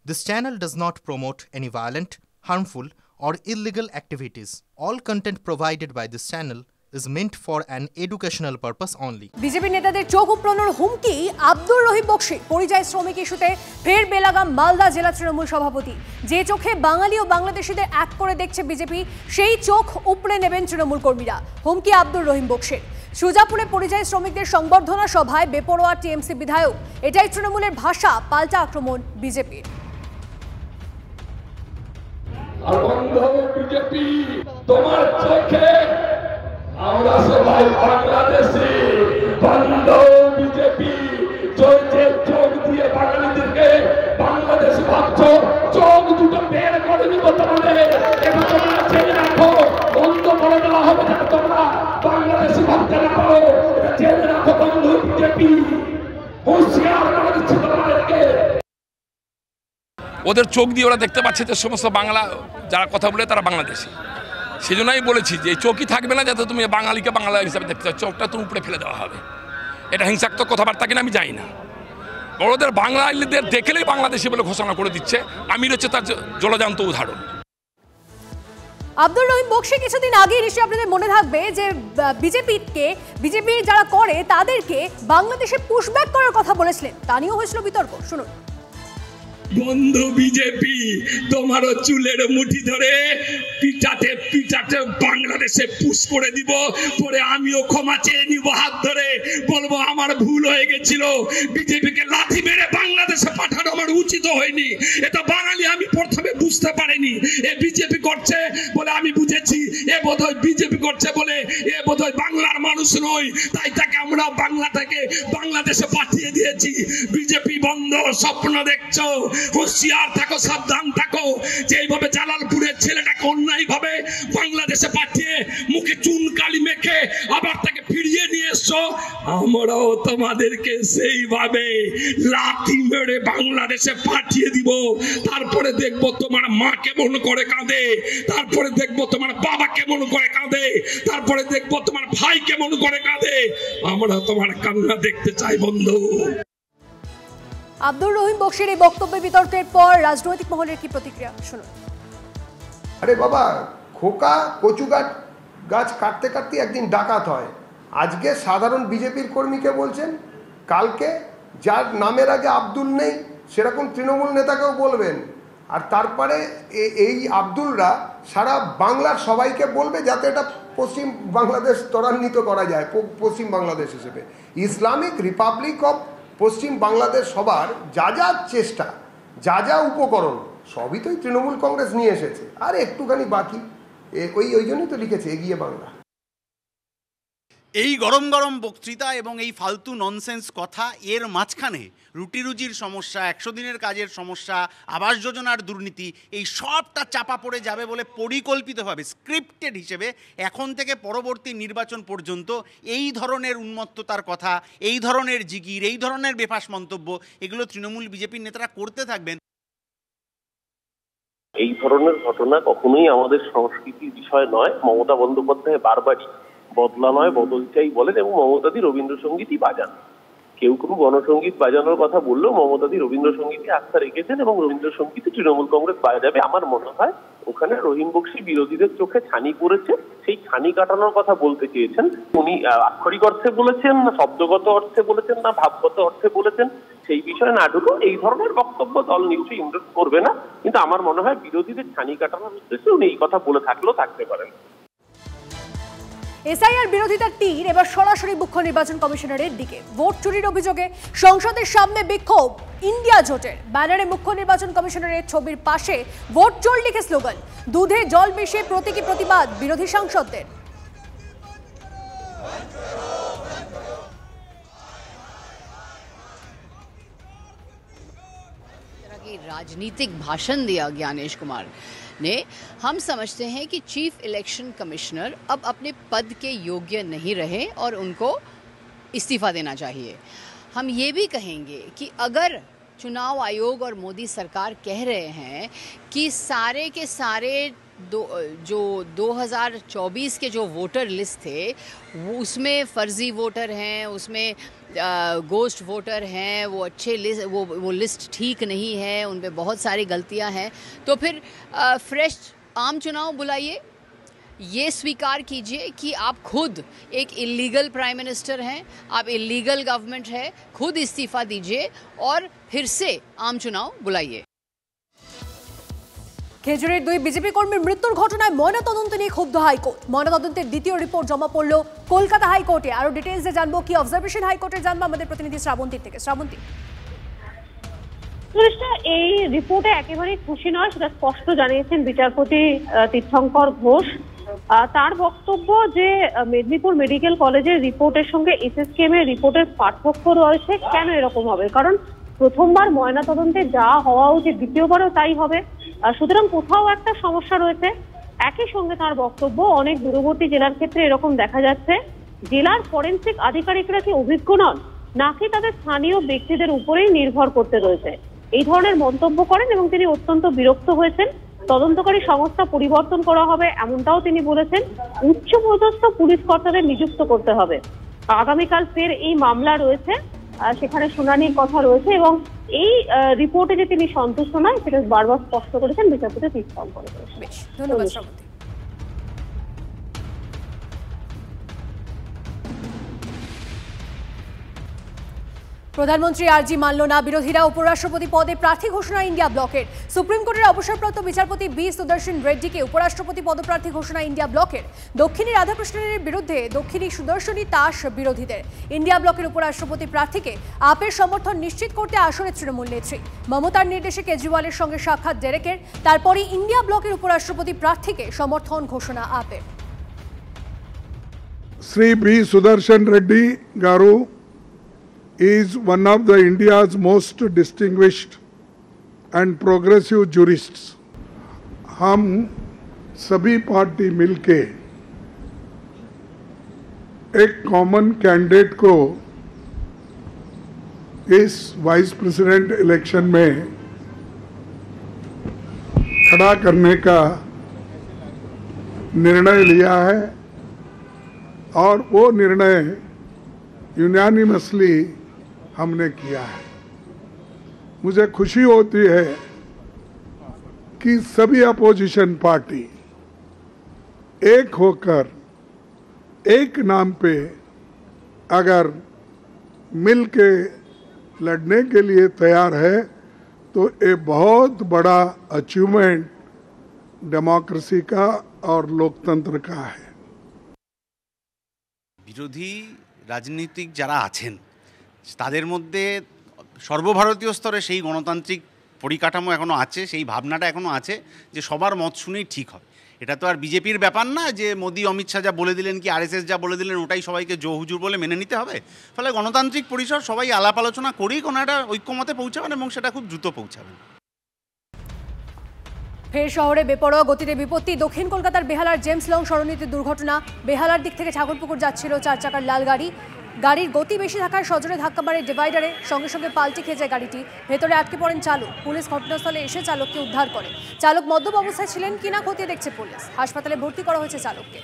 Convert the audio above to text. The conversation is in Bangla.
This channel does not promote any violent, harmful, or illegal activities. All content provided by this channel is meant for an educational purpose only. BJP নেতাদের চোখ উপড়ানোর হুমকি আব্দুর রহিম বক্সি। পরিযায়ী শ্রমিক ইস্যুতে ফের বেলাগাম মালদা জেলা তৃণমূল সভাপতি। যে চোখে বাঙালি ও বাংলাদেশিদের এক করে দেখছে বিজেপি, সেই চোখ উপড়ে নেবেন তৃণমূল কর্মীরা। হুমকি আব্দুর রহিম বক্সির। সুজাপুরে পরিযায়ী শ্রমিকদের সংবর্ধনা সভায় বেপরোয়া টিএমসি বিধায়ক। এটাই তৃণমূলের ভাষা, পাল্টা আক্রমণ বিজেপির। বিজেপি তোমার চোখে আমরা সবাই বাংলাদেশি, বন্ধ বিজেপি চোখে চোখ দিয়ে বাঙালিদেরকে বাংলাদেশ ভাবছো, চোখ দুটো বের করে নিব তোমাদের। এটা তোমরা জেনে রাখো, বন্ধ করে দেওয়া হবে যাতে তোমরা বাংলাদেশি ভাবতে না পারো। এটা জেনে রাখো বন্ধু বিজেপি, হুঁশিয়ার করে দিচ্ছি তোমাদেরকে। ওদের চোখ দিয়ে ওরা দেখতে পাচ্ছে যে সমস্ত বাংলা যারা কথা বলে তারা বাংলাদেশি। সেই জন্যই বলেছি যে চোখই থাকবে না যাতে তুমি বাঙালিকে বাংলা হিসাবে দেখতে চাও, চোখটা তুমি উপরে ফেলে দেওয়া হবে। এটা হিংসাত্মক কথাবার্তা কিনা আমি জানি না। ওদের বাঙালিদের দেখলেই বাংলাদেশি বলে ঘোষণা করে দিচ্ছে। আমির হচ্ছে তার জলজান্ত উদাহরণ। আব্দুর রহিম বক্সি কিছুদিন আগে নিশ্চয়ই আপনাদের মনে থাকবে যে বিজেপি যারা করে তাদেরকে বাংলাদেশে পুশব্যাক করার কথা বলেছিলেন। তা নিয়েও হয়েছিল বিতর্ক। শুনুন। বন্ধু বিজেপি তোমারও চুলের মুঠি ধরে পিটাতে পিটাতে বাংলাদেশে পুশ করে দিব, পরে আমিও ক্ষমা চেয়ে নিব হাত ধরে, বলবো আমার ভুল হয়ে গেছিল, বিজেপিকে লাথি মেরে বাংলাদেশে পাঠানো আমার উচিত হয়নি। এটা বাঙালি আমি প্রথমে বুঝতে পারিনি, এ বিজেপি করছে বলে আমি বুঝেছি, এ বোধহয় বিজেপি করছে বলে এ বোধহয় বাংলার মানুষ নয়, তাই তাকে আমরা বাংলা থেকে বাংলাদেশে পাঠিয়ে দিয়েছি। বিজেপি বন্ধ, স্বপ্ন দেখছো, হুঁশিয়ার থাকো, সাবধান থাকো। যেভাবে জালালপুরের ছেলেটাকে অন্যায় ভাবে বাংলাদেশে পাঠিয়ে মুখে চুন কালি মেখে আবার তাকে ফিরিয়ে নিয়ে এসছো, আমরাও তোমাদেরকে সেইভাবে লাথি মেরে বাংলাদেশে পাঠিয়ে দিব। তারপরে দেখবো তোমার মা কেমন করে কাঁদে, তারপরে দেখবো তোমার বাবা কেমন করে কাঁদে, তারপরে দেখবো তোমার ভাই কেমন করে কাঁদে। আমরা তোমার কান্না দেখতে চাই বন্ধু। আব্দুর রহিম বক্সির এই বক্তব্যের বিতর্কের পর রাজনৈতিক মহলের কি প্রতিক্রিয়া শুনুন। আরে বাবা, খোকা কচু গাছ কাটতে কাটতে একদিন ডাকাত হয়। আজকে সাধারণ বিজেপির কর্মীকে বলছেন, কালকে যার নামের আগে আব্দুল নেই সেরকম তৃণমূল নেতাকেও বলবেন। আর তারপরে এই আব্দুলরা সারা বাংলার সবাইকে বলবে যাতে এটা পশ্চিম বাংলাদেশ ত্বরান্বিত করা যায়, পশ্চিম বাংলাদেশ হিসেবে। ইসলামিক রিপাবলিক অফ পশ্চিম বাংলাদেশ সবার যা যা চেষ্টা, যা যা উপকরণ সবই তো তৃণমূল কংগ্রেস নিয়ে এসেছে, আর একটুখানি বাকি। ওই জন্যই তো লিখেছে এগিয়ে বাংলা। এই গরম গরম বক্তৃতা এবং এই ফালতু ননসেন্স কথা, এর মাঝখানে রুটি রুজির সমস্যা, 100 দিনের কাজের সমস্যা, আবাস যোজনার দুর্নীতি, এই সবটা চাপা পড়ে যাবে বলে পরিকল্পিতভাবে স্ক্রিপ্টেড হিসেবে এখন থেকে পরবর্তী নির্বাচন পর্যন্ত এই ধরনের উন্মত্ততার কথা, এই ধরনের জিগির, এই ধরনের বেফাস মন্তব্য এগুলো তৃণমূল বিজেপির নেতারা করতে থাকবেন। এই ধরনের ঘটনা কখনোই আমাদের সংস্কৃতির বিষয় নয়। মমতা বন্দ্যোপাধ্যায় বারবারই বদলা নয় বদল চাই বলেন এবং মমতাদি রবীন্দ্রসঙ্গীতই বাজান। কেউ কোনো গণসঙ্গীত বাজানোর কথা বললেও মমতাদি রবীন্দ্রসঙ্গীতে আস্থা রেখেছেন এবং রবীন্দ্রসঙ্গীতে তৃণমূল কংগ্রেস বাজাবে। আমার মনে হয় ওখানে রহিম বক্সি বিরোধীদের চোখে ছানি পড়েছে, সেই ছানি কাটানোর কথা বলতে চেয়েছেন। উনি আক্ষরিক অর্থে বলেছেন না শব্দগত অর্থে বলেছেন না ভাবগত অর্থে বলেছেন সেই বিষয়ে না ঢুকো এই ধরনের বক্তব্য দল নিশ্চয়ই ইন্ডোর্স করবে না, কিন্তু আমার মনে হয় বিরোধীদের ছানি কাটানোর উদ্দেশ্যে উনি এই কথা বলে থাকলেও থাকতে পারেন। এসআইআর বিরোধিতার তীর এবার সরাসরি মুখ্য নির্বাচন কমিশনারের দিকে। ভোট চুরির অভিযোগে সংসদের সামনে বিক্ষোভ ইন্ডিয়া জোটের। ব্যানারে মুখ্য নির্বাচন কমিশনারের ছবির পাশে ভোট চোর লিখে স্লোগান। দুধে জল মিশিয়ে প্রতীকী প্রতিবাদ বিরোধী সাংসদদের। राजनीतिक भाषण दिया ज्ञानेश कुमार ने। हम समझते हैं कि चीफ इलेक्शन कमिश्नर अब अपने पद के योग्य नहीं रहे और उनको इस्तीफा देना चाहिए। हम ये भी कहेंगे कि अगर चुनाव आयोग और मोदी सरकार कह रहे हैं कि सारे के सारे जो 2024 के जो वोटर लिस्ट थे उसमें फर्जी वोटर हैं, उसमें गोस्ट वोटर हैं, वो अच्छे लिस्ट वो लिस्ट ठीक नहीं है, उन पे बहुत सारी गलतियां हैं। तो फिर फ्रेश आम चुनाव बुलाइए, ये स्वीकार कीजिए कि आप खुद एक इलीगल प्राइम मिनिस्टर हैं, आप इलीगल गवर्नमेंट है, खुद इस्तीफा दीजिए और फिर से आम चुनाव बुलाइए। খেজুরের দুই বিজেপি কর্মীর মৃত্যুর ঘটনায় ময়নাতদন্ত নিয়ে ক্ষুব্ধ হাইকোর্ট। ময়নাতদন্তের দ্বিতীয় রিপোর্ট জমা পড়ল কলকাতা হাইকোর্টে। আরো ডিটেইলসে জানবো, কি অবজারভেশন হাইকোর্টে জানবো আমাদের প্রতিনিধি শ্রাবন্তী থেকে। শ্রাবন্তী, এই রিপোর্টে একেবারেই খুশি নয়, সেটা স্পষ্ট জানিয়েছেন বিচারপতি তীর্থঙ্কর ঘোষ। তার বক্তব্য যে মেদিনীপুর মেডিকেল কলেজের রিপোর্টের সঙ্গে এসএসকেএম এর রিপোর্টের পার্থক্য রয়েছে। কেন এরকম হবে? কারণ প্রথমবার ময়নাতদন্তে যা হওয়া উচিত দ্বিতীয়বারও তাই হবে, সুতরাং কোথাও একটা সমস্যা রয়েছে। একই সঙ্গে তার বক্তব্য, অনেক দূরবর্তী জেলার ক্ষেত্রে এরকম দেখা যাচ্ছে, জেলার ফরেনসিক আধিকারিকরা কি অভিজ্ঞ নন নাকি তাদের স্থানীয় ব্যক্তিদের উপরেই নির্ভর করতে রয়েছে, এই ধরনের মন্তব্য করেন এবং তিনি অত্যন্ত বিরক্ত হয়েছেন। তদন্তকারী সংস্থা পরিবর্তন করা হবে এমনটাও তিনি বলেছেন। উচ্চপদস্থ পুলিশ কর্তাদের নিযুক্ত করতে হবে। আগামীকাল ফের এই মামলা রয়েছে, সেখানে শুনানির কথা রয়েছে এবং এই রিপোর্টে যে তিনি সন্তুষ্ট নয় সেটা বারবার স্পষ্ট করেছেন বিচারপতি তীর্থঙ্কর ঘোষ। ধন্যবাদ শ্রাবন্তী। প্রধানমন্ত্রী আরজি মানল না, বিরোধীরা উপরাষ্ট্রপতি পদে প্রার্থী ঘোষণা ইন্ডিয়া ব্লকের। সুপ্রিম কোর্টের অবসরপ্রাপ্ত বিচারপতি বি সুদর্শন রেড্ডিকে উপরাষ্ট্রপতি পদপ্রার্থী ঘোষণা ইন্ডিয়া ব্লকের। দক্ষিণী রাধাকৃষ্ণনের বিরুদ্ধে দক্ষিণী সুদর্শনী তাস বিরোধীদের। ইন্ডিয়া ব্লকের উপরাষ্ট্রপতি প্রার্থীকে আপের সমর্থন নিশ্চিত করতে আসরে তৃণমূল নেত্রী। মমতার নির্দেশে কেজরিওয়ালের সঙ্গে সাক্ষাৎ ডেরেকের, তারপরই ইন্ডিয়া ব্লকের উপরাষ্ট্রপতি প্রার্থীকে সমর্থন ঘোষণা আপের। Shri B Sudershan Reddy garu is one of the India's most distinguished and progressive jurists. हम सभी पार्टी मिलके एक कॉमन कैंडिडेट को इस वाइस प्रेसिडेंट इलेक्शन में खड़ा करने का निर्णय लिया है और वो निर्णय यूनानिमसली हमने किया है। मुझे खुशी होती है कि सभी अपोजिशन पार्टी एक होकर एक नाम पे अगर मिल के लड़ने के लिए तैयार है तो ये बहुत बड़ा अचीवमेंट डेमोक्रेसी का और लोकतंत्र का है। বিরোধী রাজনীতিক যারা আছেন তাদের মধ্যে সর্বভারতীয় স্তরে সেই গণতান্ত্রিক পরিকাঠামো এখনও আছে, সেই ভাবনাটা এখনও আছে যে সবার মত শুনেই ঠিক হয়। এটা তো আর বিজেপির ব্যাপার না যে মোদি অমিত শাহ যা বলে দিলেন কি আরএসএস যা বলে দিলেন ওটাই সবাইকে জো হুজুর বলে মেনে নিতে হবে। ফলে গণতান্ত্রিক পরিসর সবাই আলাপ আলোচনা করেই কোনো একটা ঐক্যমতে পৌঁছাবেন এবং সেটা খুব দ্রুত পৌঁছাবেন। ফের শহরে বেপরোয়া গতিতে বিপত্তি। দক্ষিণ কলকাতার বেহালার জেমস লং সরণিতে দুর্ঘটনা। বেহালার দিক থেকে ঠাকুরপুকুর যাচ্ছিল 4 চাকার লাল গাড়ি। গাড়ির গতি বেশি থাকায় সজোরে ধাক্কা মারে ডিভাইডারে, সঙ্গে সঙ্গে পাল্টে খেয়ে যায় গাড়িটি। ভেতরে আটকে পড়েন চালক। পুলিশ ঘটনাস্থলে এসে চালককে উদ্ধার করে। চালক মদ্যপ অবস্থায় ছিলেন কিনা খতিয়ে দেখছে পুলিশ। হাসপাতালে ভর্তি করা হয়েছে চালককে।